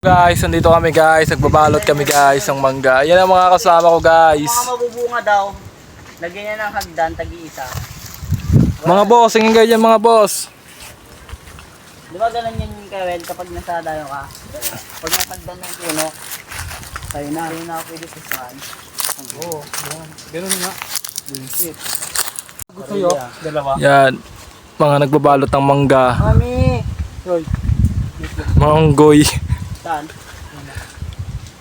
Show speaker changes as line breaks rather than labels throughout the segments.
Guys, nandito kami guys, nagbabalot kami guys ng mangga. Yan ang mga kasama ko guys.
Mga mabubunga daw, lagyan niya ng hagdan, tagi-isa.
Mga boss, hingin kayo dyan mga boss.
Di ba ganun yun Kawel kapag nasa dayo ka? Pag nasagdan ng puno, tayo na pwede pusahan. Oo, ganun nga. Bullshit. Gusto yun? Dalawa.
Yan, mga nagbabalot ng mangga.
Mami! Yoy.
Mga unggoy.
Saan?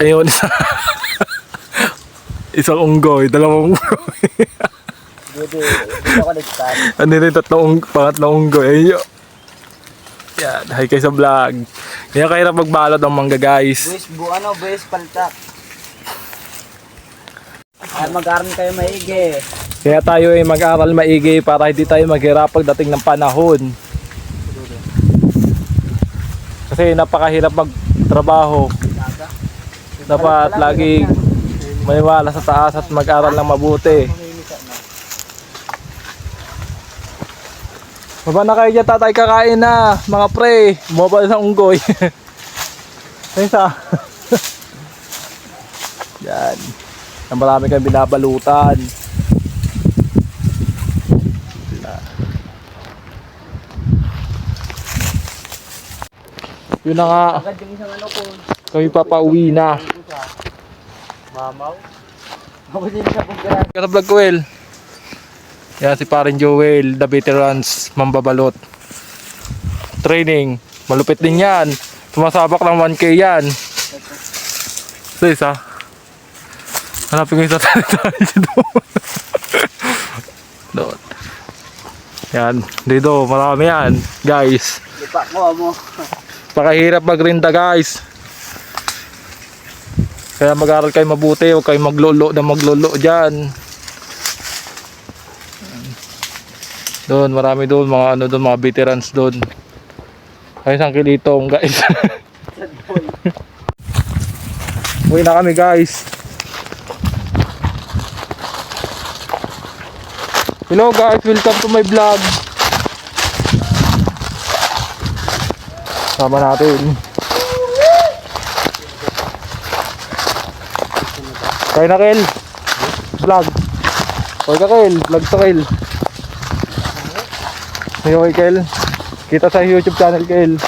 Ayun, isang unggoy, dalawang unggoy.
Dito ako nagtan.
Ano rin, pangatlong unggoy. Ayun. Yan, hi kayo sa vlog. Kaya kahirap magbalot ng mangga guys.
Buwis paltak. Ay mag-aral kayo maigi.
Kaya tayo ay mag-aral maigi para hindi tayo maghirap pagdating ng panahon. Kasi napakahirap magtrabaho. Dapat lagi maniwala sa taas at mag-aral ng mabuti. Baba na kayo dyan, tatay, kakain na mga pre. Bumaba na sa unggoy. Isa. Yan. Marami kang binabalutan. Yun na nga.
Agad yung isang ano ko.
Kami papauwi na.
Mamaw. Ako din sa pagkakas.
Kata vlog ko, Will. Yan si parin Joel, the veterans, mambabalot. Training, malupit din yan. Sumasabak ng 1K yan. So isa. Hanapin ko yung tatali doon. Doon. Yan, dito, marami yan, guys.
Lipa ko mo.
Pakahirap magrinda guys. Kaya mag-aral kayo mabuti, huwag kayo maglolo na maglolo dyan. Doon, marami doon, mga ano doon, mga veterans doon. Ay, isang kilitong guys. Uwi na kami guys. Hello guys, welcome to my vlog. Sama natin. Kaya na Kel. Vlog. Kaya ka Kel, vlog to Kel. Hello kay Kel. Kita sa YouTube channel Kel.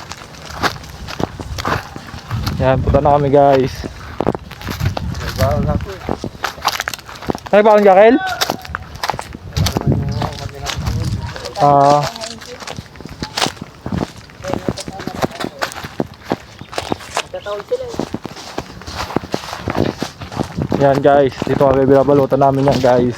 Yan, punta na kami guys. Ay, bakit ka Kel? Yan guys, dito kami binabalutan namin yan guys.